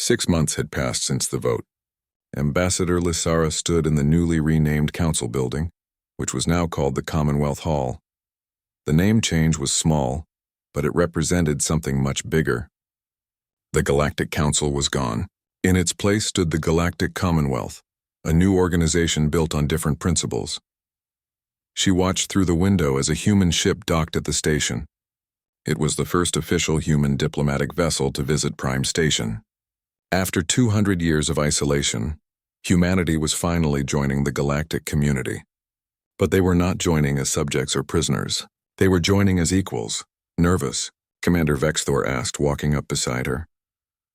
6 months had passed since the vote. Ambassador Lysara stood in the newly renamed council building, which was now called the Commonwealth Hall. The name change was small, but it represented something much bigger. The Galactic Council was gone. In its place stood the Galactic Commonwealth, a new organization built on different principles. She watched through the window as a human ship docked at the station. It was the first official human diplomatic vessel to visit Prime Station. After 200 years of isolation, humanity was finally joining the galactic community. But they were not joining as subjects or prisoners. They were joining as equals. Nervous, Commander Vexthor asked, walking up beside her.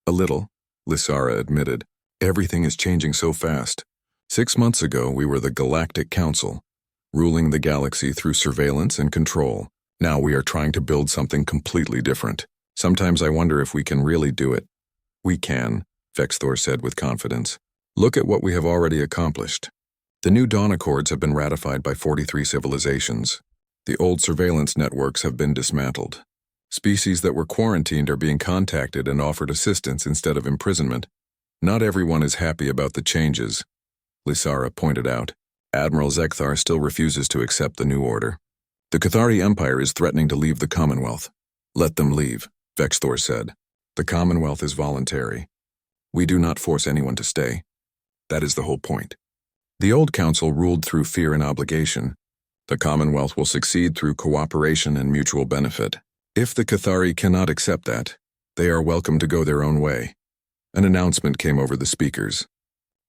A little, Lysara admitted. Everything is changing so fast. 6 months ago, we were the Galactic Council, ruling the galaxy through surveillance and control. Now we are trying to build something completely different. Sometimes I wonder if we can really do it. We can, Vexthor said with confidence. Look at what we have already accomplished. The new Dawn Accords have been ratified by 43 civilizations. The old surveillance networks have been dismantled. Species that were quarantined are being contacted and offered assistance instead of imprisonment. Not everyone is happy about the changes, Lysara pointed out. Admiral Zekthar still refuses to accept the new order. The Cathari Empire is threatening to leave the Commonwealth. Let them leave, Vexthor said. The Commonwealth is voluntary. We do not force anyone to stay. That is the whole point. The old council ruled through fear and obligation. The Commonwealth will succeed through cooperation and mutual benefit. If the Cathari cannot accept that, they are welcome to go their own way. An announcement came over the speakers.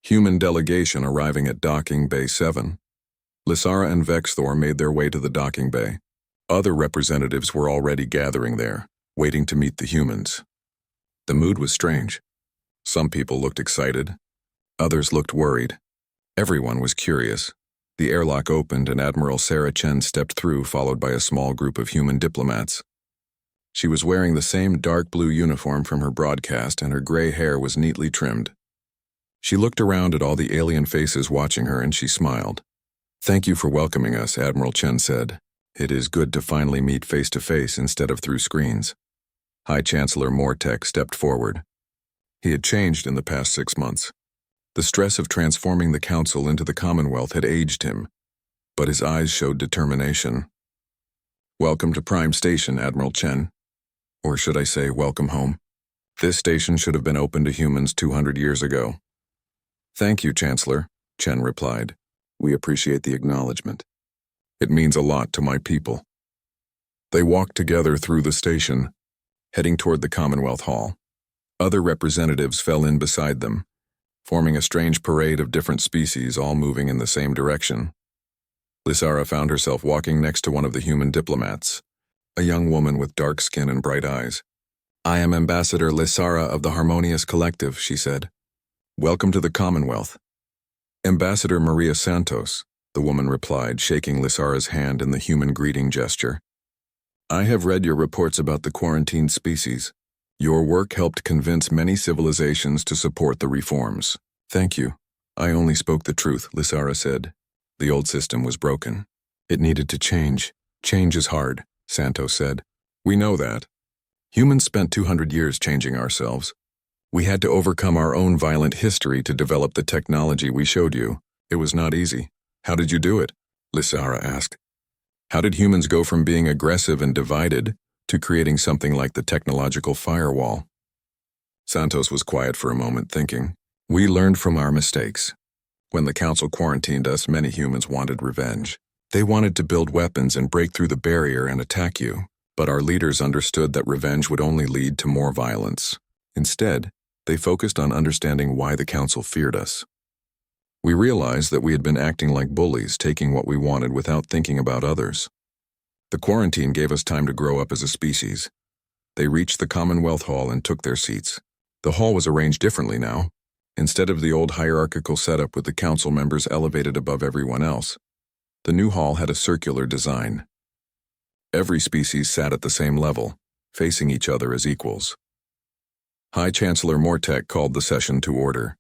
Human delegation arriving at Docking Bay 7. Lysara and Vexthor made their way to the docking bay. Other representatives were already gathering there, waiting to meet the humans. The mood was strange. Some people looked excited. Others looked worried. Everyone was curious. The airlock opened and Admiral Sarah Chen stepped through, followed by a small group of human diplomats. She was wearing the same dark blue uniform from her broadcast, and her gray hair was neatly trimmed. She looked around at all the alien faces watching her, and she smiled. Thank you for welcoming us, Admiral Chen said. It is good to finally meet face-to-face instead of through screens. High Chancellor Mortek stepped forward. He had changed in the past 6 months. The stress of transforming the Council into the Commonwealth had aged him, but his eyes showed determination. Welcome to Prime Station, Admiral Chen. Or should I say, welcome home. This station should have been open to humans 200 years ago. Thank you, Chancellor, Chen replied. We appreciate the acknowledgement. It means a lot to my people. They walked together through the station, heading toward the Commonwealth Hall. Other representatives fell in beside them, forming a strange parade of different species, all moving in the same direction. Lysara found herself walking next to one of the human diplomats, a young woman with dark skin and bright eyes. I am Ambassador Lysara of the Harmonious Collective, she said. Welcome to the Commonwealth. Ambassador Maria Santos, the woman replied, shaking Lysara's hand in the human greeting gesture. I have read your reports about the quarantined species. Your work helped convince many civilizations to support the reforms. Thank you. I only spoke the truth, Lysara said. The old system was broken. It needed to change. Change is hard, Santos said. We know that. Humans spent 200 years changing ourselves. We had to overcome our own violent history to develop the technology we showed you. It was not easy. How did you do it? Lysara asked. How did humans go from being aggressive and divided to creating something like the technological firewall? Santos was quiet for a moment, thinking. We learned from our mistakes. When the Council quarantined us, many humans wanted revenge. They wanted to build weapons and break through the barrier and attack you. But our leaders understood that revenge would only lead to more violence. Instead, they focused on understanding why the Council feared us. We realized that we had been acting like bullies, taking what we wanted without thinking about others. The quarantine gave us time to grow up as a species. They reached the Commonwealth Hall and took their seats. The hall was arranged differently now. Instead of the old hierarchical setup with the Council members elevated above everyone else, the new hall had a circular design. Every species sat at the same level, facing each other as equals. High Chancellor Mortek called the session to order.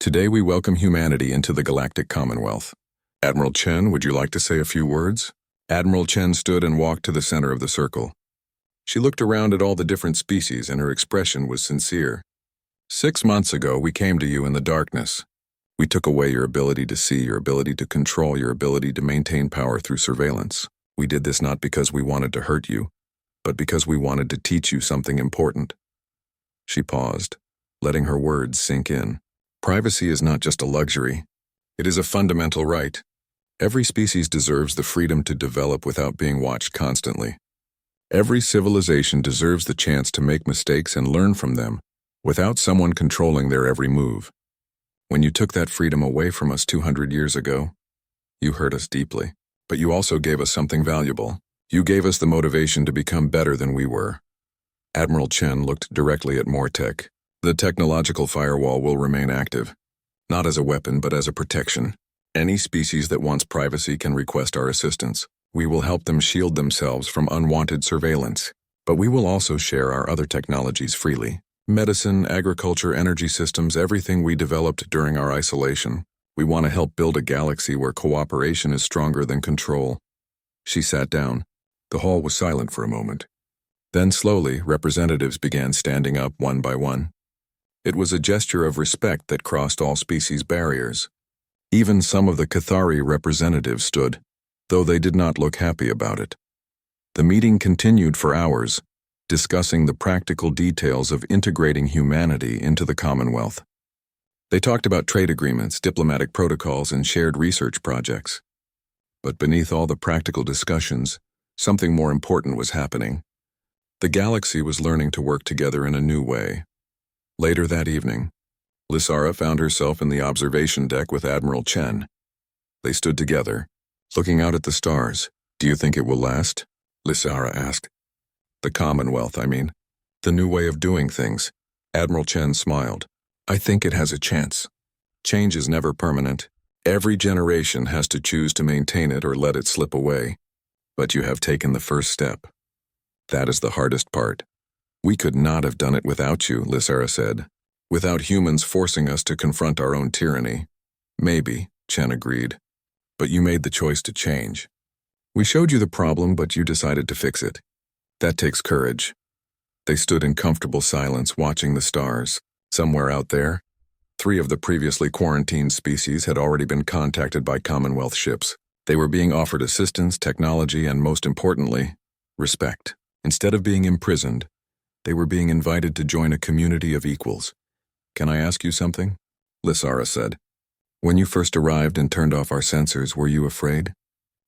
Today we welcome humanity into the Galactic Commonwealth. Admiral Chen, would you like to say a few words? Admiral Chen stood and walked to the center of the circle. She looked around at all the different species and her expression was sincere. 6 months ago, we came to you in the darkness. We took away your ability to see, your ability to control, your ability to maintain power through surveillance. We did this not because we wanted to hurt you, but because we wanted to teach you something important. She paused, letting her words sink in. Privacy is not just a luxury. It is a fundamental right. Every species deserves the freedom to develop without being watched constantly. Every civilization deserves the chance to make mistakes and learn from them without someone controlling their every move. When you took that freedom away from us 200 years ago, you hurt us deeply. But you also gave us something valuable. You gave us the motivation to become better than we were. Admiral Chen looked directly at Mortek. The technological firewall will remain active, not as a weapon but as a protection. Any species that wants privacy can request our assistance. We will help them shield themselves from unwanted surveillance. But we will also share our other technologies freely. Medicine, agriculture, energy systems, everything we developed during our isolation. We want to help build a galaxy where cooperation is stronger than control. She sat down. The hall was silent for a moment. Then slowly, representatives began standing up one by one. It was a gesture of respect that crossed all species barriers. Even some of the Cathari representatives stood, though they did not look happy about it. The meeting continued for hours, discussing the practical details of integrating humanity into the Commonwealth. They talked about trade agreements, diplomatic protocols, and shared research projects. But beneath all the practical discussions, something more important was happening. The galaxy was learning to work together in a new way. Later that evening, Lysara found herself in the observation deck with Admiral Chen. They stood together, looking out at the stars. "Do you think it will last?" Lysara asked. "The Commonwealth, I mean. The new way of doing things." Admiral Chen smiled. "I think it has a chance. Change is never permanent. Every generation has to choose to maintain it or let it slip away. But you have taken the first step. That is the hardest part. We could not have done it without you," Lysara said. "Without humans forcing us to confront our own tyranny." "Maybe," Chen agreed. "But you made the choice to change. We showed you the problem, but you decided to fix it. That takes courage." They stood in comfortable silence, watching the stars. Somewhere out there, 3 of the previously quarantined species had already been contacted by Commonwealth ships. They were being offered assistance, technology, and most importantly, respect. Instead of being imprisoned, they were being invited to join a community of equals. "Can I ask you something?" Lysara said. "When you first arrived and turned off our sensors, were you afraid?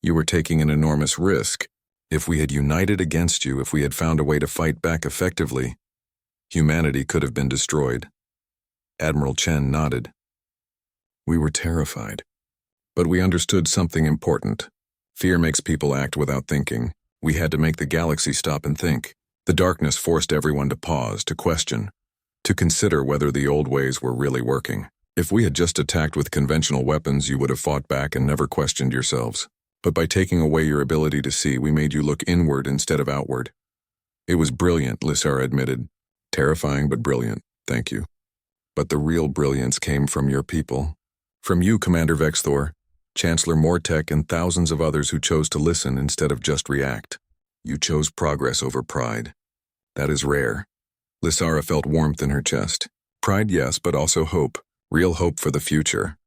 You were taking an enormous risk. If we had united against you, if we had found a way to fight back effectively, humanity could have been destroyed." Admiral Chen nodded. "We were terrified. But we understood something important. Fear makes people act without thinking. We had to make the galaxy stop and think. The darkness forced everyone to pause, to question, to consider whether the old ways were really working. If we had just attacked with conventional weapons, you would have fought back and never questioned yourselves. But by taking away your ability to see, we made you look inward instead of outward." "It was brilliant," Lysara admitted. "Terrifying but brilliant, thank you. But the real brilliance came from your people. From you, Commander Vexthor, Chancellor Mortek, and thousands of others who chose to listen instead of just react. You chose progress over pride. That is rare." Lysara felt warmth in her chest. Pride, yes, but also hope. Real hope for the future.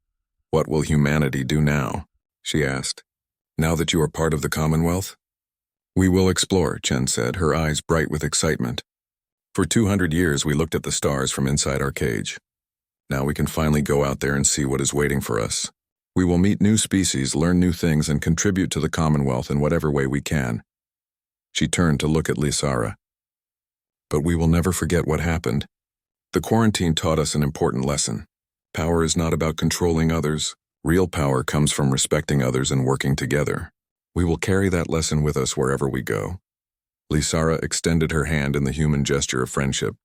"What will humanity do now?" she asked. "Now that you are part of the Commonwealth?" "We will explore," Chen said, her eyes bright with excitement. "For 200 years we looked at the stars from inside our cage. Now we can finally go out there and see what is waiting for us. We will meet new species, learn new things, and contribute to the Commonwealth in whatever way we can." She turned to look at Lysara. "But we will never forget what happened. The quarantine taught us an important lesson. Power is not about controlling others. Real power comes from respecting others and working together. We will carry that lesson with us wherever we go." Lysara extended her hand in the human gesture of friendship.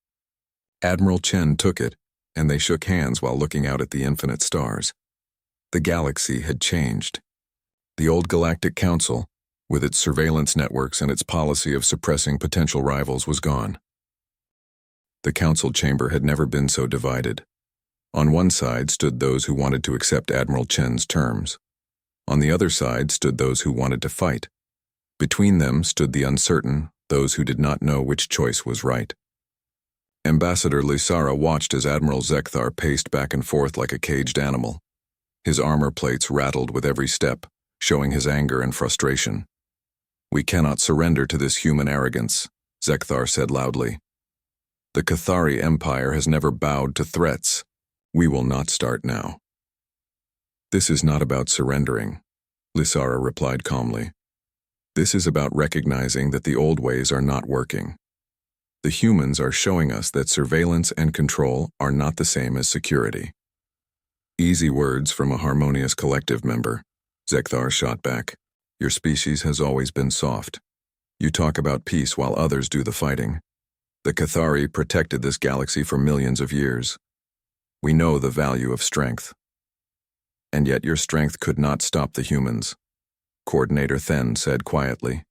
Admiral Chen took it, and they shook hands while looking out at the infinite stars. The galaxy had changed. The old Galactic Council, with its surveillance networks and its policy of suppressing potential rivals, was gone. The council chamber had never been so divided. On one side stood those who wanted to accept Admiral Chen's terms. On the other side stood those who wanted to fight. Between them stood the uncertain, those who did not know which choice was right. Ambassador Lysara watched as Admiral Zekthar paced back and forth like a caged animal. His armor plates rattled with every step, showing his anger and frustration. "We cannot surrender to this human arrogance," Zekthar said loudly. "The Cathari Empire has never bowed to threats. We will not start now." "This is not about surrendering," Lysara replied calmly. "This is about recognizing that the old ways are not working. The humans are showing us that surveillance and control are not the same as security." "Easy words from a harmonious collective member," Zekthar shot back. "Your species has always been soft. You talk about peace while others do the fighting. The Cathari protected this galaxy for millions of years. We know the value of strength. And yet your strength could not stop the humans," Coordinator Then said quietly.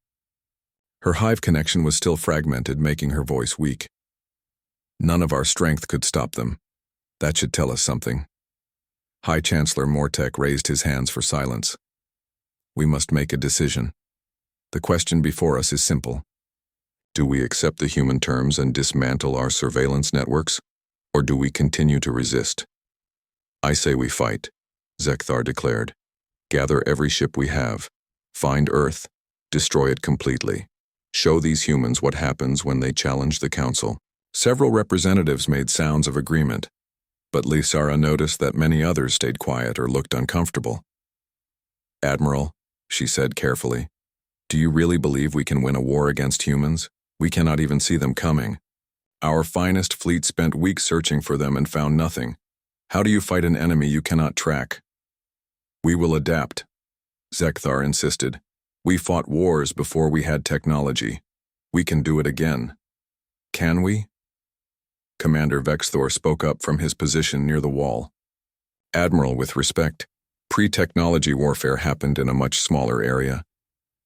Her hive connection was still fragmented, making her voice weak. "None of our strength could stop them. That should tell us something." High Chancellor Mortek raised his hands for silence. "We must make a decision. The question before us is simple. Do we accept the human terms and dismantle our surveillance networks, or do we continue to resist?" "I say we fight," Zekthar declared. "Gather every ship we have. Find Earth. Destroy it completely. Show these humans what happens when they challenge the Council." Several representatives made sounds of agreement, but Lysara noticed that many others stayed quiet or looked uncomfortable. "Admiral," she said carefully, "do you really believe we can win a war against humans? We cannot even see them coming. Our finest fleet spent weeks searching for them and found nothing. How do you fight an enemy you cannot track?" "We will adapt," Zekthar insisted. "We fought wars before we had technology. We can do it again." "Can we?" Commander Vexthor spoke up from his position near the wall. "Admiral, with respect, pre-technology warfare happened in a much smaller area.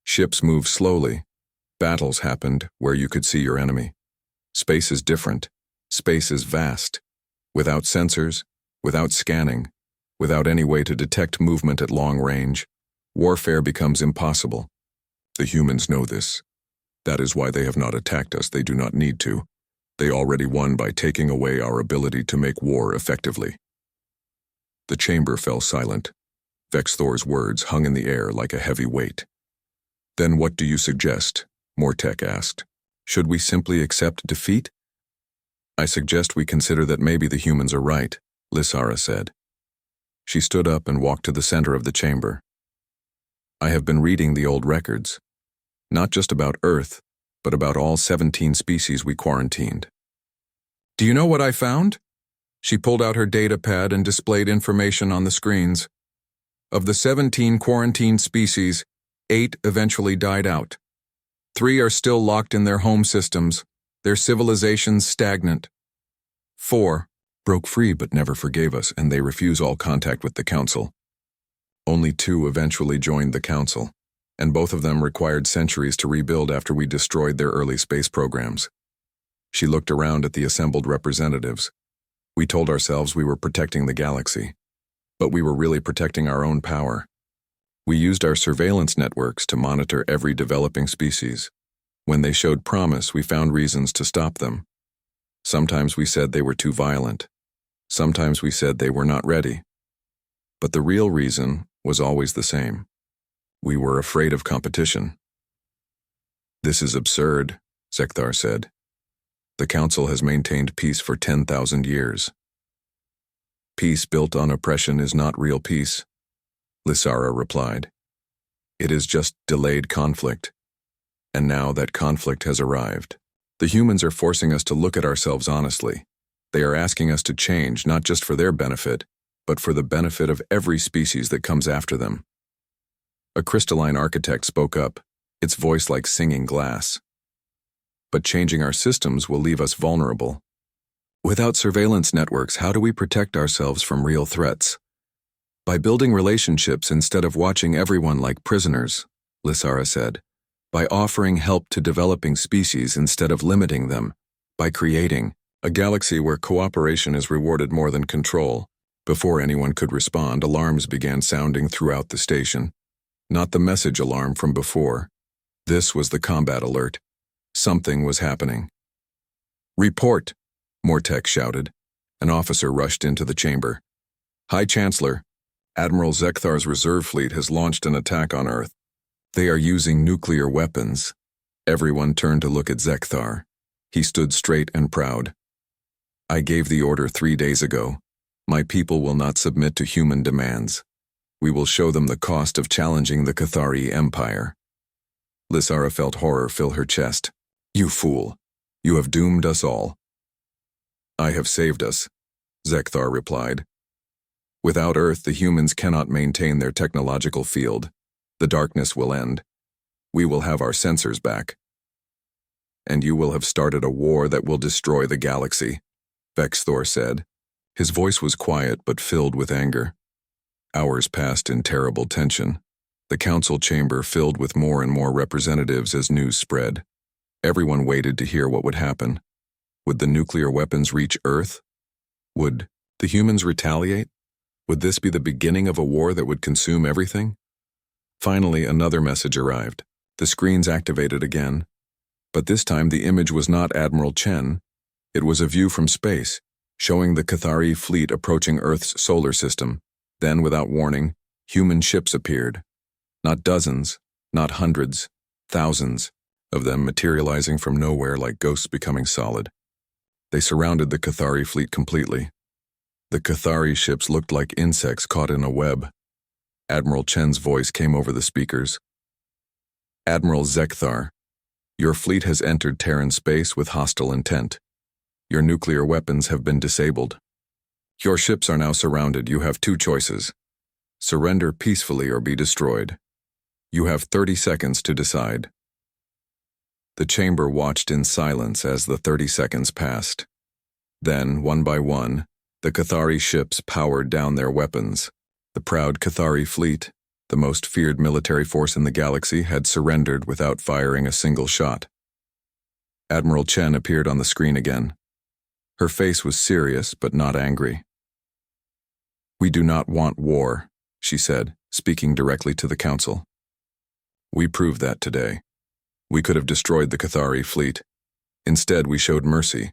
Ships moved slowly. Battles happened where you could see your enemy. Space is different. Space is vast. Without sensors, without scanning, without any way to detect movement at long range, warfare becomes impossible. The humans know this. That is why they have not attacked us. They do not need to. They already won by taking away our ability to make war effectively." The chamber fell silent. Vexthor's words hung in the air like a heavy weight. "Then what do you suggest?" Mortek asked. "Should we simply accept defeat?" "I suggest we consider that maybe the humans are right," Lysara said. She stood up and walked to the center of the chamber. "I have been reading the old records, not just about Earth, but about all 17 species we quarantined." "Do you know what I found?" She pulled out her data pad and displayed information on the screens. "Of the 17 quarantined species, 8 eventually died out. 3 are still locked in their home systems, their civilizations stagnant. 4 broke free but never forgave us, and they refuse all contact with the Council. Only 2 eventually joined the Council, and both of them required centuries to rebuild after we destroyed their early space programs." She looked around at the assembled representatives. "We told ourselves we were protecting the galaxy, but we were really protecting our own power. We used our surveillance networks to monitor every developing species. When they showed promise, we found reasons to stop them. Sometimes we said they were too violent. Sometimes we said they were not ready. But the real reason was always the same. We were afraid of competition." "This is absurd," Zekthar said. "The Council has maintained peace for 10,000 years. Peace built on oppression is not real peace," Lysara replied. "It is just delayed conflict. And now that conflict has arrived. The humans are forcing us to look at ourselves honestly. They are asking us to change, not just for their benefit, but for the benefit of every species that comes after them." A crystalline architect spoke up, its voice like singing glass. "But changing our systems will leave us vulnerable. Without surveillance networks, how do we protect ourselves from real threats? By building relationships instead of watching everyone like prisoners," Lysara said. "By offering help to developing species instead of limiting them. By creating a galaxy where cooperation is rewarded more than control." Before anyone could respond, alarms began sounding throughout the station. Not the message alarm from before. This was the combat alert. Something was happening. "Report," Mortek shouted. An officer rushed into the chamber. High Chancellor, Admiral Zekthar's reserve fleet has launched an attack on Earth. They are using nuclear weapons. Everyone turned to look at Zekthar. He stood straight and proud. I gave the order 3 days ago. My people will not submit to human demands. We will show them the cost of challenging the Cathari Empire. Lysara felt horror fill her chest. You fool. You have doomed us all. I have saved us, Zekthar replied. Without Earth, the humans cannot maintain their technological field. The darkness will end. We will have our sensors back. And you will have started a war that will destroy the galaxy, Vexthor said. His voice was quiet but filled with anger. Hours passed in terrible tension. The council chamber filled with more and more representatives as news spread. Everyone waited to hear what would happen. Would the nuclear weapons reach Earth? Would the humans retaliate? Would this be the beginning of a war that would consume everything? Finally, another message arrived. The screens activated again. But this time the image was not Admiral Chen. It was a view from space, showing the Cathari fleet approaching Earth's solar system. Then, without warning, human ships appeared. Not dozens, not hundreds, thousands of them materializing from nowhere like ghosts becoming solid. They surrounded the Cathari fleet completely. The Cathari ships looked like insects caught in a web. Admiral Chen's voice came over the speakers. Admiral Zekthar, your fleet has entered Terran space with hostile intent. Your nuclear weapons have been disabled. Your ships are now surrounded. You have 2 choices. Surrender peacefully or be destroyed. You have 30 seconds to decide. The chamber watched in silence as the 30 seconds passed. Then, one by one, the Cathari ships powered down their weapons. The proud Cathari fleet, the most feared military force in the galaxy, had surrendered without firing a single shot. Admiral Chen appeared on the screen again. Her face was serious but not angry. We do not want war, she said, speaking directly to the council. We proved that today. We could have destroyed the Cathari fleet. Instead, we showed mercy.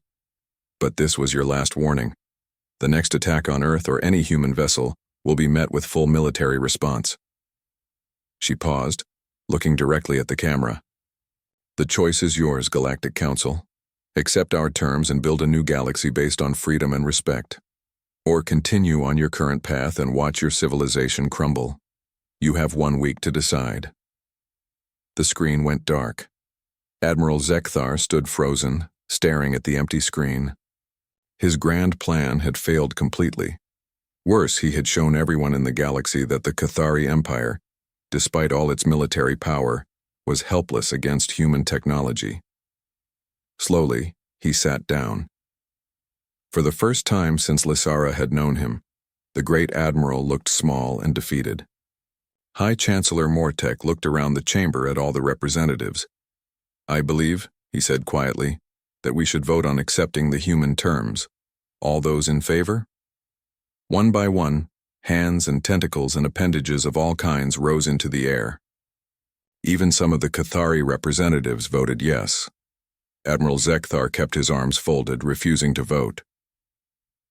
But this was your last warning. The next attack on Earth or any human vessel will be met with full military response. She paused, looking directly at the camera. The choice is yours, Galactic Council. Accept our terms and build a new galaxy based on freedom and respect. Or continue on your current path and watch your civilization crumble. You have 1 week to decide. The screen went dark. Admiral Zekthar stood frozen, staring at the empty screen. His grand plan had failed completely. Worse, he had shown everyone in the galaxy that the Cathari Empire, despite all its military power, was helpless against human technology. Slowly, he sat down. For the first time since Lysara had known him, the great admiral looked small and defeated. High Chancellor Mortek looked around the chamber at all the representatives. I believe, he said quietly, that we should vote on accepting the human terms. All those in favor? One by one, hands and tentacles and appendages of all kinds rose into the air. Even some of the Cathari representatives voted yes. Admiral Zekthar kept his arms folded, refusing to vote.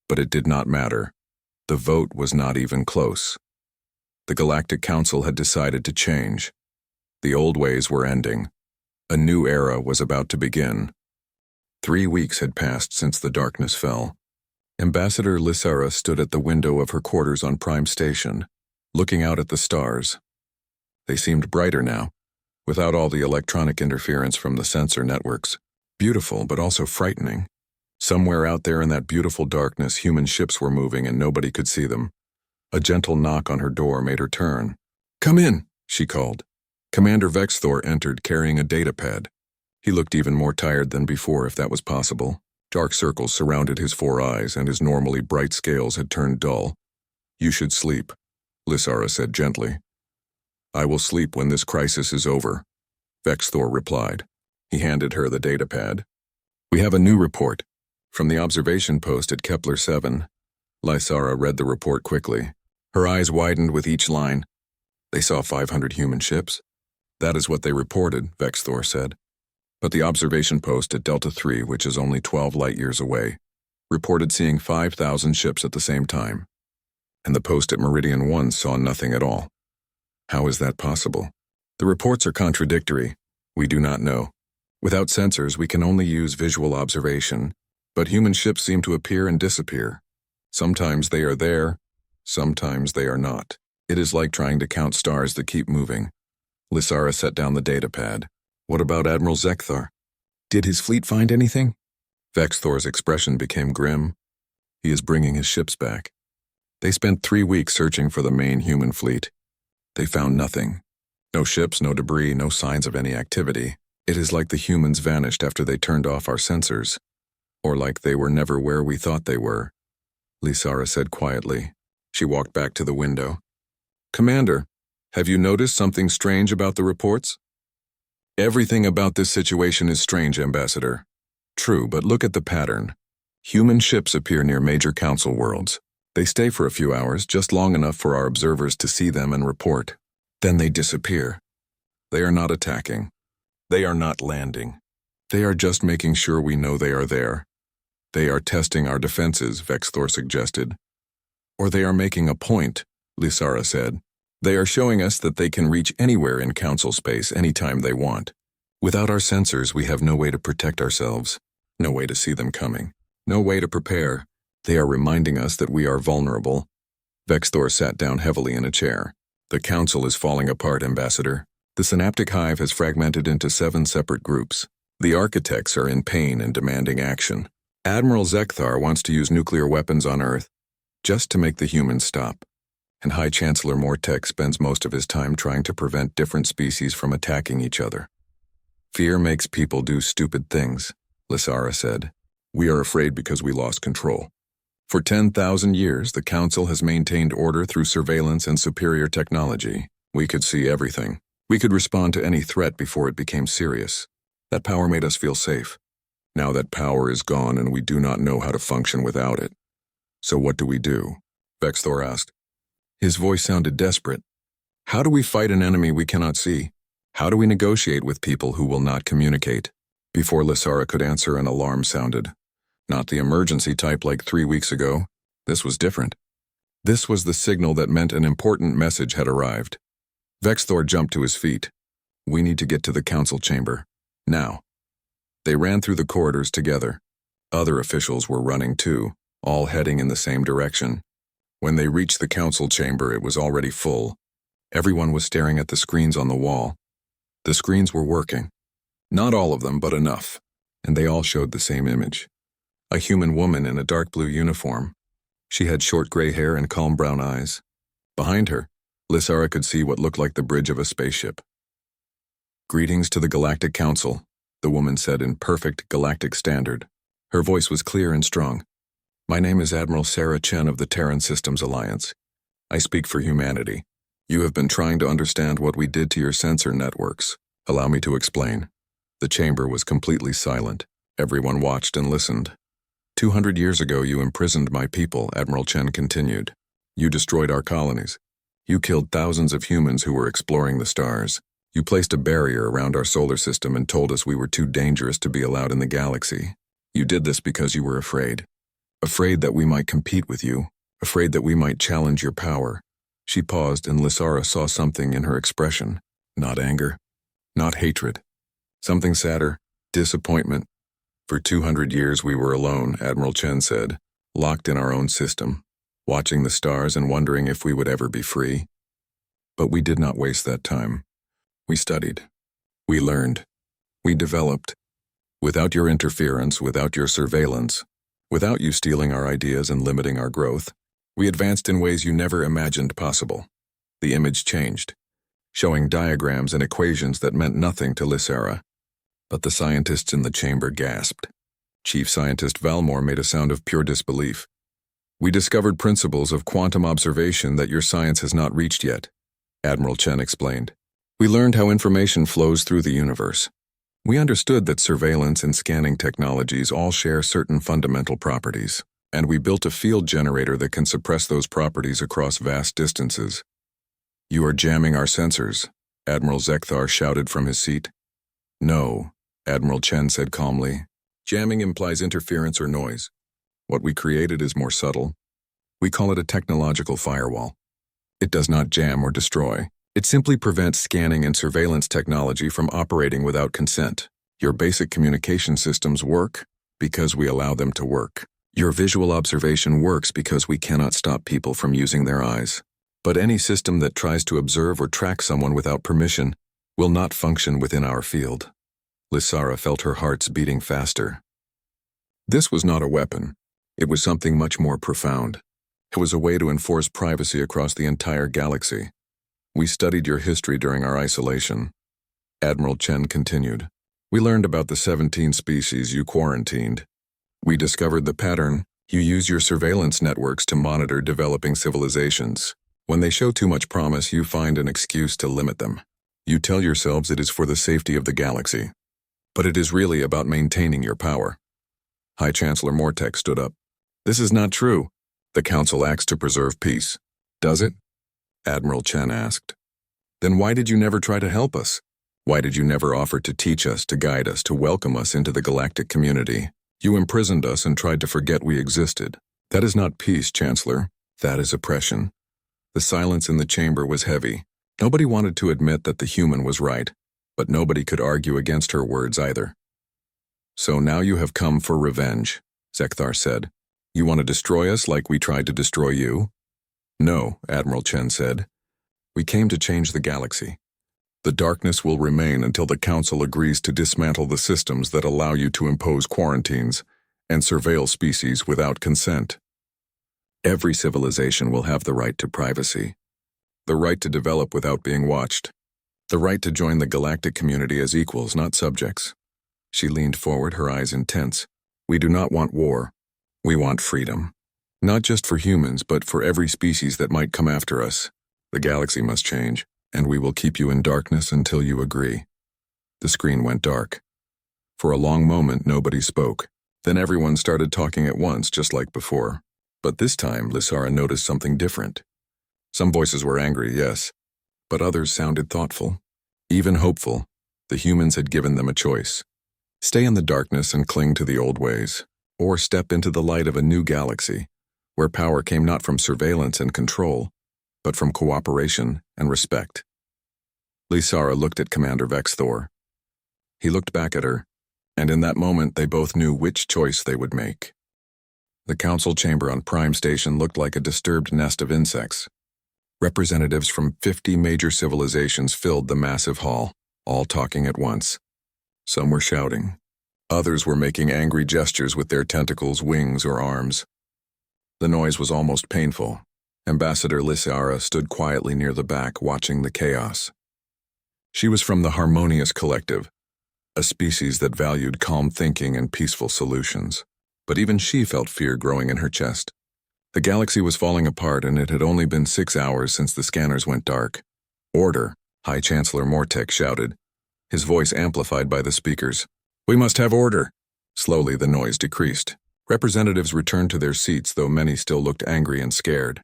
But it did not matter. The vote was not even close. The Galactic Council had decided to change. The old ways were ending. A new era was about to begin. 3 weeks had passed since the darkness fell. Ambassador Lysara stood at the window of her quarters on Prime Station, looking out at the stars. They seemed brighter now, without all the electronic interference from the sensor networks. Beautiful, but also frightening. Somewhere out there in that beautiful darkness, human ships were moving and nobody could see them. A gentle knock on her door made her turn. Come in, she called. Commander Vexthor entered carrying a datapad. He looked even more tired than before, if that was possible. Dark circles surrounded his 4 eyes, and his normally bright scales had turned dull. You should sleep, Lysara said gently. I will sleep when this crisis is over, Vexthor replied. He handed her the datapad. We have a new report. From the observation post at Kepler 7. Lysara read the report quickly. Her eyes widened with each line. They saw 500 human ships. That is what they reported, Vexthor said. But the observation post at Delta 3, which is only 12 light-years away, reported seeing 5,000 ships at the same time. And the post at Meridian 1 saw nothing at all. How is that possible? The reports are contradictory. We do not know. Without sensors, we can only use visual observation, but human ships seem to appear and disappear. Sometimes they are there, sometimes they are not. It is like trying to count stars that keep moving. Lysara set down the datapad. What about Admiral Zekthar? Did his fleet find anything? Vexthor's expression became grim. He is bringing his ships back. They spent 3 weeks searching for the main human fleet. They found nothing. No ships, no debris, no signs of any activity. It is like the humans vanished after they turned off our sensors. Or like they were never where we thought they were. Lysara said quietly. She walked back to the window. Commander, have you noticed something strange about the reports? Everything about this situation is strange, Ambassador. True, but look at the pattern. Human ships appear near major council worlds. They stay for a few hours, just long enough for our observers to see them and report. Then they disappear. They are not attacking. They are not landing. They are just making sure we know they are there. They are testing our defenses, Vexthor suggested. Or they are making a point, Lysara said. They are showing us that they can reach anywhere in council space anytime they want. Without our sensors, we have no way to protect ourselves, no way to see them coming, no way to prepare. They are reminding us that we are vulnerable. Vexthor sat down heavily in a chair. The council is falling apart, Ambassador. The synaptic hive has fragmented into 7 separate groups. The architects are in pain and demanding action. Admiral Zekthar wants to use nuclear weapons on Earth, just to make the humans stop. And High Chancellor Mortek spends most of his time trying to prevent different species from attacking each other. Fear makes people do stupid things, Lysara said. We are afraid because we lost control. For 10,000 years, the Council has maintained order through surveillance and superior technology. We could see everything. We could respond to any threat before it became serious. That power made us feel safe. Now that power is gone and we do not know how to function without it. So what do we do? Vexthor asked. His voice sounded desperate. How do we fight an enemy we cannot see? How do we negotiate with people who will not communicate? Before Lysara could answer, an alarm sounded. Not the emergency type like 3 weeks ago. This was different. This was the signal that meant an important message had arrived. Vexthor jumped to his feet. We need to get to the council chamber. Now. They ran through the corridors together. Other officials were running too, all heading in the same direction. When they reached the council chamber, it was already full. Everyone was staring at the screens on the wall. The screens were working. Not all of them, but enough. And they all showed the same image. A human woman in a dark blue uniform. She had short gray hair and calm brown eyes. Behind her, Lysara could see what looked like the bridge of a spaceship. Greetings to the Galactic Council, the woman said in perfect galactic standard. Her voice was clear and strong. My name is Admiral Sarah Chen of the Terran Systems Alliance. I speak for humanity. You have been trying to understand what we did to your sensor networks. Allow me to explain. The chamber was completely silent. Everyone watched and listened. 200 years ago, you imprisoned my people, Admiral Chen continued. You destroyed our colonies. You killed thousands of humans who were exploring the stars. You placed a barrier around our solar system and told us we were too dangerous to be allowed in the galaxy. You did this because you were afraid. Afraid that we might compete with you. Afraid that we might challenge your power. She paused, and Lysara saw something in her expression. Not anger. Not hatred. Something sadder. Disappointment. For 200 years we were alone, Admiral Chen said, locked in our own system, watching the stars and wondering if we would ever be free. But we did not waste that time. We studied. We learned. We developed. Without your interference, without your surveillance, without you stealing our ideas and limiting our growth, we advanced in ways you never imagined possible. The image changed, showing diagrams and equations that meant nothing to Lysara. But the scientists in the chamber gasped. Chief Scientist Valmore made a sound of pure disbelief. We discovered principles of quantum observation that your science has not reached yet, Admiral Chen explained. We learned how information flows through the universe. We understood that surveillance and scanning technologies all share certain fundamental properties, and we built a field generator that can suppress those properties across vast distances. You are jamming our sensors, Admiral Zekthar shouted from his seat. No, Admiral Chen said calmly. Jamming implies interference or noise. What we created is more subtle. We call it a technological firewall. It does not jam or destroy. It simply prevents scanning and surveillance technology from operating without consent. Your basic communication systems work because we allow them to work. Your visual observation works because we cannot stop people from using their eyes. But any system that tries to observe or track someone without permission will not function within our field. Lysara felt her hearts beating faster. This was not a weapon. It was something much more profound. It was a way to enforce privacy across the entire galaxy. We studied your history during our isolation. Admiral Chen continued. We learned about the 17 species you quarantined. We discovered the pattern. You use your surveillance networks to monitor developing civilizations. When they show too much promise, you find an excuse to limit them. You tell yourselves it is for the safety of the galaxy. But it is really about maintaining your power. High Chancellor Mortek stood up. This is not true. The Council acts to preserve peace. Does it? Admiral Chen asked. Then why did you never try to help us? Why did you never offer to teach us, to guide us, to welcome us into the galactic community? You imprisoned us and tried to forget we existed. That is not peace, Chancellor. That is oppression. The silence in the chamber was heavy. Nobody wanted to admit that the human was right, but nobody could argue against her words either. So now you have come for revenge, Zekthar said. You want to destroy us like we tried to destroy you? No, Admiral Chen said. We came to change the galaxy. The darkness will remain until the Council agrees to dismantle the systems that allow you to impose quarantines and surveil species without consent. Every civilization will have the right to privacy, the right to develop without being watched, the right to join the galactic community as equals, not subjects. She leaned forward, her eyes intense. We do not want war. We want freedom. Not just for humans, but for every species that might come after us. The galaxy must change, and we will keep you in darkness until you agree. The screen went dark. For a long moment, nobody spoke. Then everyone started talking at once, just like before. But this time, Lysara noticed something different. Some voices were angry, yes, but others sounded thoughtful, even hopeful. The humans had given them a choice. Stay in the darkness and cling to the old ways, or step into the light of a new galaxy, where power came not from surveillance and control, but from cooperation and respect. Lysara looked at Commander Vexthor. He looked back at her, and in that moment they both knew which choice they would make. The council chamber on Prime Station looked like a disturbed nest of insects. Representatives from 50 major civilizations filled the massive hall, all talking at once. Some were shouting. Others were making angry gestures with their tentacles, wings, or arms. The noise was almost painful. Ambassador Lysara stood quietly near the back, watching the chaos. She was from the Harmonious Collective, a species that valued calm thinking and peaceful solutions. But even she felt fear growing in her chest. The galaxy was falling apart, and it had only been 6 hours since the scanners went dark. Order, High Chancellor Mortek shouted, his voice amplified by the speakers. We must have order. Slowly the noise decreased. Representatives returned to their seats, though many still looked angry and scared.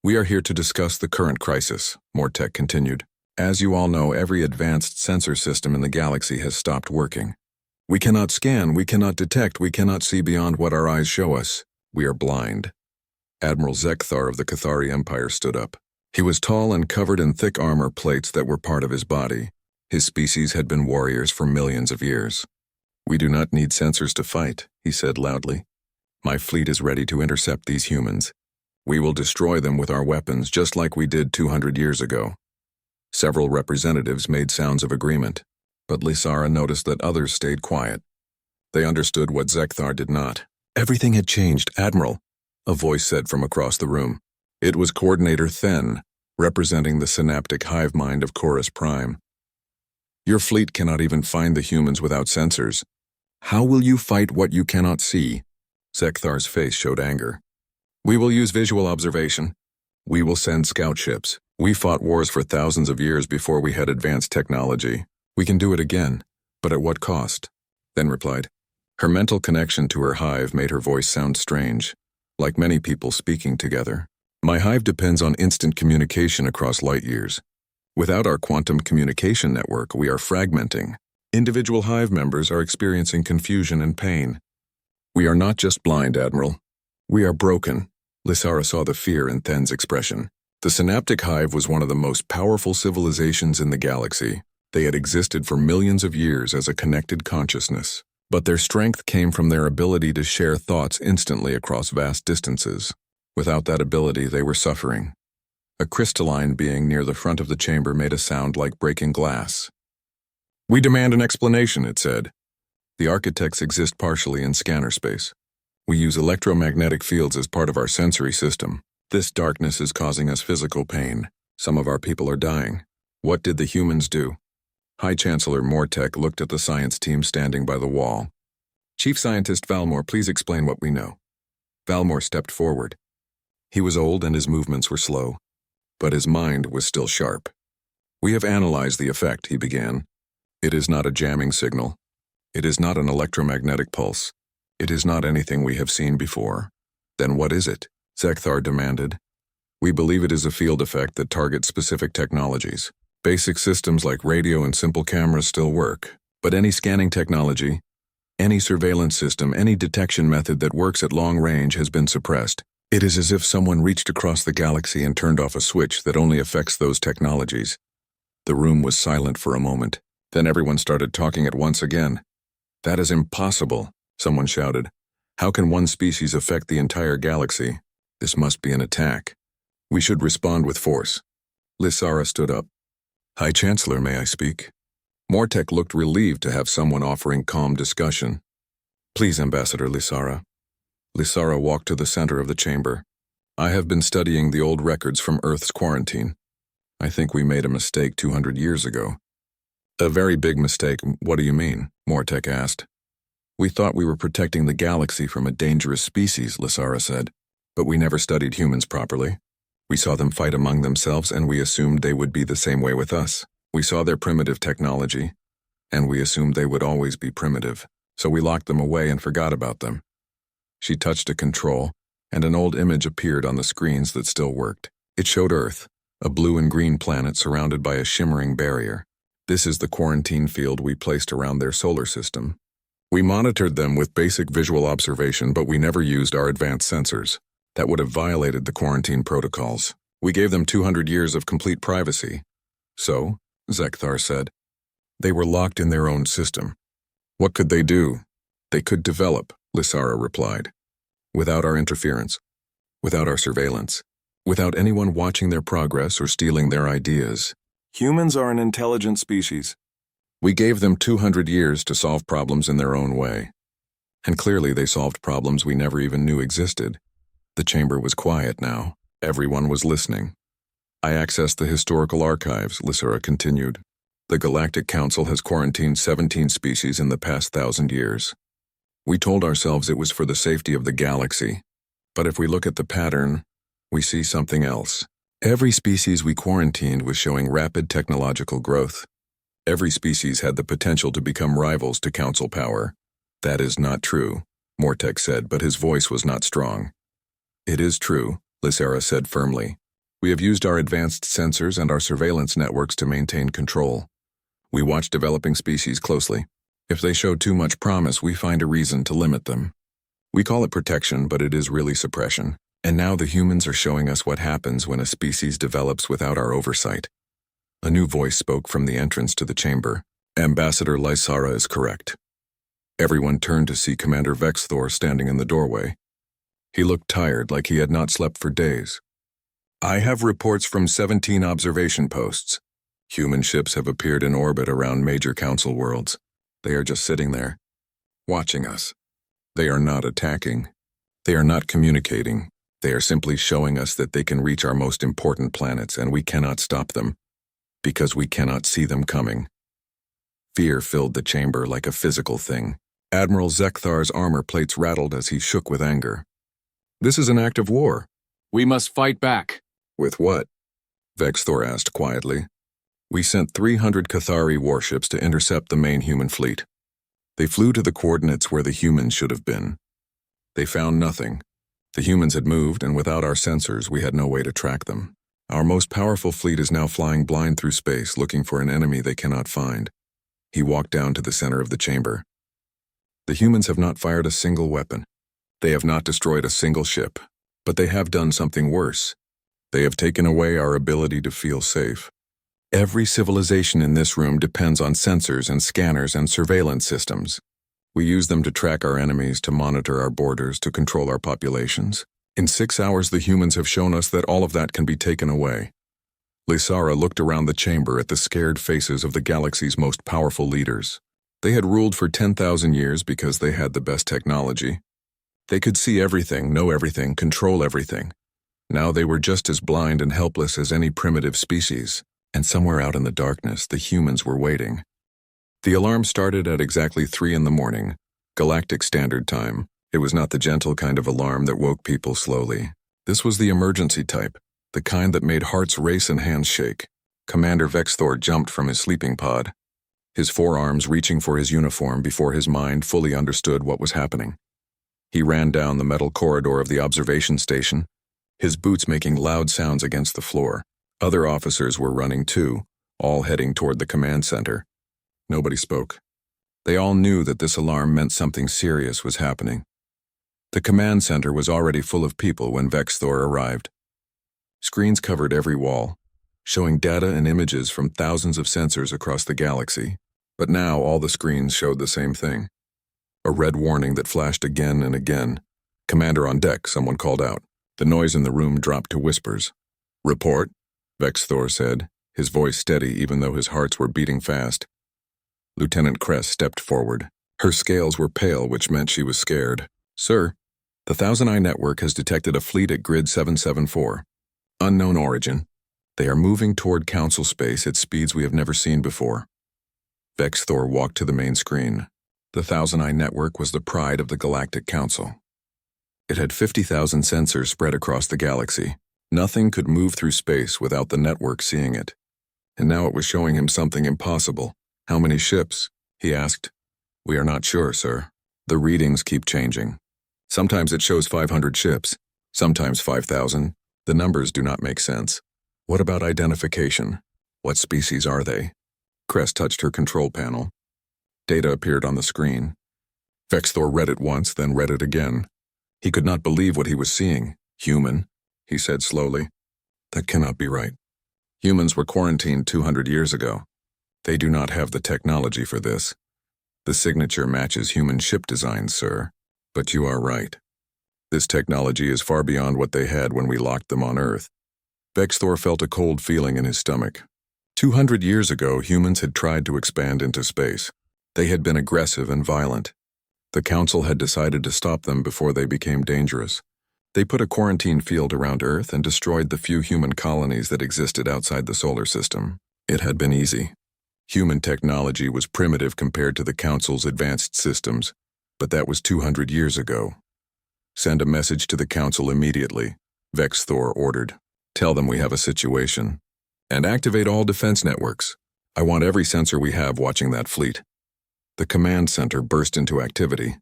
We are here to discuss the current crisis, Mortek continued. As you all know, every advanced sensor system in the galaxy has stopped working. We cannot scan, we cannot detect, we cannot see beyond what our eyes show us. We are blind. Admiral Zekthar of the Cathari Empire stood up. He was tall and covered in thick armor plates that were part of his body. His species had been warriors for millions of years. We do not need sensors to fight, he said loudly. My fleet is ready to intercept these humans. We will destroy them with our weapons, just like we did 200 years ago. Several representatives made sounds of agreement, but Lysara noticed that others stayed quiet. They understood what Zekthar did not. Everything had changed, Admiral, a voice said from across the room. It was Coordinator Then, representing the synaptic hive mind of Chorus Prime. Your fleet cannot even find the humans without sensors. How will you fight what you cannot see? Zekthar's face showed anger. We will use visual observation. We will send scout ships. We fought wars for thousands of years before we had advanced technology. We can do it again, but at what cost? Then replied. Her mental connection to her hive made her voice sound strange, like many people speaking together. My hive depends on instant communication across light years. Without our quantum communication network, we are fragmenting. Individual hive members are experiencing confusion and pain. We are not just blind, Admiral. We are broken. Lysara saw the fear in Then's expression. The Synaptic Hive was one of the most powerful civilizations in the galaxy. They had existed for millions of years as a connected consciousness. But their strength came from their ability to share thoughts instantly across vast distances. Without that ability, they were suffering. A crystalline being near the front of the chamber made a sound like breaking glass. "We demand an explanation," it said. "The architects exist partially in scanner space. We use electromagnetic fields as part of our sensory system. This darkness is causing us physical pain. Some of our people are dying. What did the humans do?" High Chancellor Mortek looked at the science team standing by the wall. "Chief Scientist Valmore, please explain what we know." Valmore stepped forward. He was old and his movements were slow, but his mind was still sharp. "We have analyzed the effect," he began. "It is not a jamming signal. It is not an electromagnetic pulse. It is not anything we have seen before." "Then what is it?" Zekthar demanded. "We believe it is a field effect that targets specific technologies. Basic systems like radio and simple cameras still work, but any scanning technology, any surveillance system, any detection method that works at long range has been suppressed. It is as if someone reached across the galaxy and turned off a switch that only affects those technologies." The room was silent for a moment. Then everyone started talking at once again. "That is impossible," someone shouted. "How can one species affect the entire galaxy? This must be an attack. We should respond with force." Lysara stood up. "High Chancellor, may I speak?" Mortek looked relieved to have someone offering calm discussion. "Please, Ambassador Lysara." Lysara walked to the center of the chamber. "I have been studying the old records from Earth's quarantine. I think we made a mistake 200 years ago." "A very big mistake. What do you mean?" Mortek asked. "We thought we were protecting the galaxy from a dangerous species," Lysara said. "But we never studied humans properly. We saw them fight among themselves and we assumed they would be the same way with us. We saw their primitive technology, and we assumed they would always be primitive, so we locked them away and forgot about them." She touched a control, and an old image appeared on the screens that still worked. It showed Earth, a blue and green planet surrounded by a shimmering barrier. "This is the quarantine field we placed around their solar system. We monitored them with basic visual observation, but we never used our advanced sensors. That would have violated the quarantine protocols. We gave them 200 years of complete privacy." "So," Zekthar said, "they were locked in their own system. What could they do?" "They could develop," Lysara replied. "Without our interference, without our surveillance, without anyone watching their progress or stealing their ideas. Humans are an intelligent species. We gave them 200 years to solve problems in their own way. And clearly they solved problems we never even knew existed." The chamber was quiet now. Everyone was listening. "I accessed the historical archives," Lysara continued. "The Galactic Council has quarantined 17 species in the past 1,000 years. We told ourselves it was for the safety of the galaxy. But if we look at the pattern, we see something else. Every species we quarantined was showing rapid technological growth. Every species had the potential to become rivals to Council power." "That is not true," Mortek said, but his voice was not strong. "It is true," Lysara said firmly. "We have used our advanced sensors and our surveillance networks to maintain control. We watch developing species closely. If they show too much promise, we find a reason to limit them. We call it protection, but it is really suppression. And now the humans are showing us what happens when a species develops without our oversight." A new voice spoke from the entrance to the chamber. "Ambassador Lysara is correct." Everyone turned to see Commander Vexthor standing in the doorway. He looked tired, like he had not slept for days. "I have reports from 17 observation posts. Human ships have appeared in orbit around major council worlds. They are just sitting there, watching us. They are not attacking. They are not communicating. They are simply showing us that they can reach our most important planets and we cannot stop them, because we cannot see them coming." Fear filled the chamber like a physical thing. Admiral Zekthar's armor plates rattled as he shook with anger. "This is an act of war. We must fight back." "With what?" Vexthor asked quietly. "We sent 300 Cathari warships to intercept the main human fleet. They flew to the coordinates where the humans should have been. They found nothing. The humans had moved, and without our sensors, we had no way to track them. Our most powerful fleet is now flying blind through space, looking for an enemy they cannot find." He walked down to the center of the chamber. "The humans have not fired a single weapon. They have not destroyed a single ship, but they have done something worse. They have taken away our ability to feel safe. Every civilization in this room depends on sensors and scanners and surveillance systems. We use them to track our enemies, to monitor our borders, to control our populations. In 6 hours, the humans have shown us that all of that can be taken away. Lysara looked around the chamber at the scared faces of the galaxy's most powerful leaders. They had ruled for 10,000 years because they had the best technology. They could see everything, know everything, control everything. Now they were just as blind and helpless as any primitive species, and somewhere out in the darkness, the humans were waiting. The alarm started at exactly 3 in the morning, Galactic Standard Time. It was not the gentle kind of alarm that woke people slowly. This was the emergency type, the kind that made hearts race and hands shake. Commander Vexthor jumped from his sleeping pod, his forearms reaching for his uniform before his mind fully understood what was happening. He ran down the metal corridor of the observation station, his boots making loud sounds against the floor. Other officers were running too, all heading toward the command center. Nobody spoke. They all knew that this alarm meant something serious was happening. The command center was already full of people when Vexthor arrived. Screens covered every wall, showing data and images from thousands of sensors across the galaxy. But now all the screens showed the same thing. A red warning that flashed again and again. "Commander on deck," someone called out. The noise in the room dropped to whispers. "Report," Vexthor said, his voice steady even though his hearts were beating fast. Lieutenant Kress stepped forward. Her scales were pale, which meant she was scared. "Sir, the Thousand Eye Network has detected a fleet at Grid 774. Unknown origin. They are moving toward Council space at speeds we have never seen before." Vexthor walked to the main screen. The Thousand Eye Network was the pride of the Galactic Council. It had 50,000 sensors spread across the galaxy. Nothing could move through space without the network seeing it. And now it was showing him something impossible. "How many ships?" he asked. "We are not sure, sir. The readings keep changing. Sometimes it shows 500 ships, sometimes 5,000. The numbers do not make sense." "What about identification? What species are they?" Kress touched her control panel. Data appeared on the screen. Vexthor read it once, then read it again. He could not believe what he was seeing. "Human," he said slowly. "That cannot be right. Humans were quarantined 200 years ago. They do not have the technology for this. The signature matches human ship designs, sir. But you are right. This technology is far beyond what they had when we locked them on Earth." Vexthor felt a cold feeling in his stomach. 200 years ago, humans had tried to expand into space. They had been aggressive and violent. The Council had decided to stop them before they became dangerous. They put a quarantine field around Earth and destroyed the few human colonies that existed outside the solar system. It had been easy. Human technology was primitive compared to the Council's advanced systems, but that was 200 years ago. "Send a message to the Council immediately," Vexthor ordered. "Tell them we have a situation. And activate all defense networks. I want every sensor we have watching that fleet." The command center burst into activity.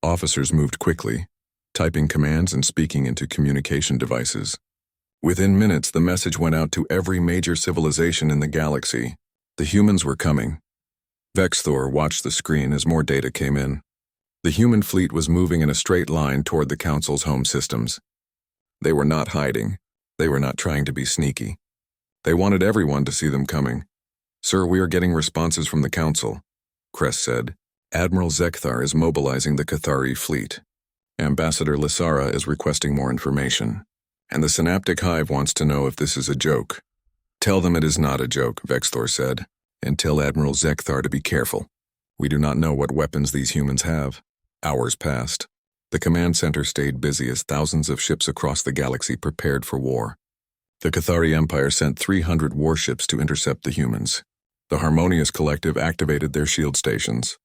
Officers moved quickly, typing commands and speaking into communication devices. Within minutes, the message went out to every major civilization in the galaxy. The humans were coming. Vexthor watched the screen as more data came in. The human fleet was moving in a straight line toward the Council's home systems. They were not hiding. They were not trying to be sneaky. They wanted everyone to see them coming. "Sir, we are getting responses from the Council," Kress said. "Admiral Zekthar is mobilizing the Cathari fleet. Ambassador Lysara is requesting more information. And the Synaptic Hive wants to know if this is a joke." "Tell them it is not a joke," Vexthor said, "and tell Admiral Zekthar to be careful. We do not know what weapons these humans have." Hours passed. The command center stayed busy as thousands of ships across the galaxy prepared for war. The Cathari Empire sent 300 warships to intercept the humans. The Harmonious Collective activated their shield stations.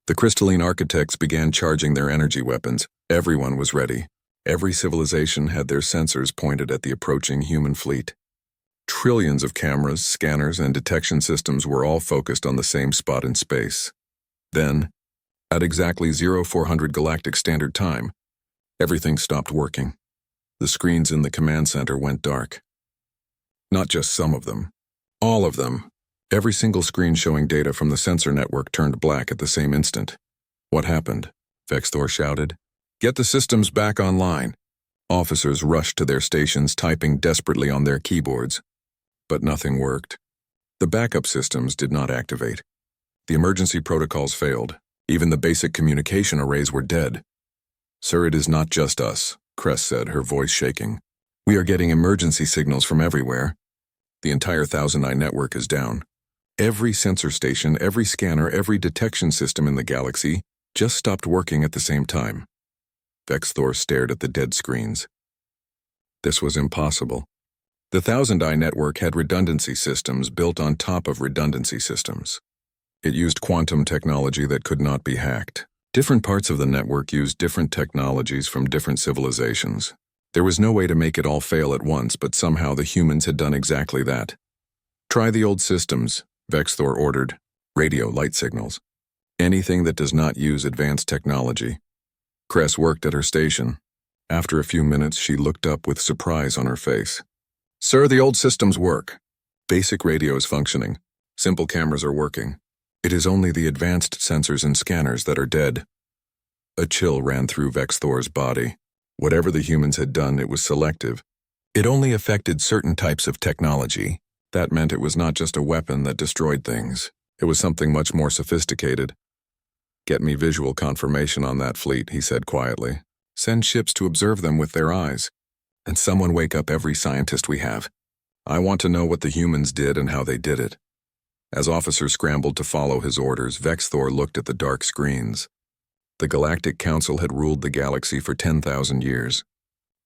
The Crystalline Architects began charging their energy weapons. Everyone was ready. Every civilization had their sensors pointed at the approaching human fleet. Trillions of cameras, scanners, and detection systems were all focused on the same spot in space. Then, at exactly 0400 Galactic Standard Time, everything stopped working. The screens in the command center went dark. Not just some of them. All of them. Every single screen showing data from the sensor network turned black at the same instant. "What happened?" Vexthor shouted. Get the systems back online. Officers rushed to their stations, typing desperately on their keyboards. But nothing worked. The backup systems did not activate. The emergency protocols failed. Even the basic communication arrays were dead. "Sir, it is not just us," Cress said, her voice shaking. "We are getting emergency signals from everywhere. The entire Thousand Eye network is down. Every sensor station, every scanner, every detection system in the galaxy just stopped working at the same time." Vexthor stared at the dead screens. This was impossible. The Thousand Eye network had redundancy systems built on top of redundancy systems. It used quantum technology that could not be hacked. Different parts of the network used different technologies from different civilizations. There was no way to make it all fail at once, but somehow the humans had done exactly that. "Try the old systems," Vexthor ordered. "Radio, light signals. Anything that does not use advanced technology." Cress worked at her station. After a few minutes, she looked up with surprise on her face. "Sir, the old systems work. Basic radio is functioning. Simple cameras are working. It is only the advanced sensors and scanners that are dead." A chill ran through Vexthor's body. Whatever the humans had done, it was selective. It only affected certain types of technology. That meant it was not just a weapon that destroyed things. It was something much more sophisticated. "Get me visual confirmation on that fleet," he said quietly. "Send ships to observe them with their eyes. And someone wake up every scientist we have. I want to know what the humans did and how they did it." As officers scrambled to follow his orders, Vexthor looked at the dark screens. The Galactic Council had ruled the galaxy for 10,000 years.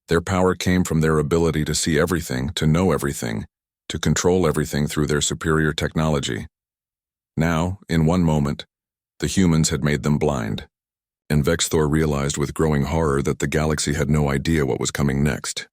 Their power came from their ability to see everything, to know everything, to control everything through their superior technology. Now, in one moment, the humans had made them blind. And Vexthor realized with growing horror that the galaxy had no idea what was coming next.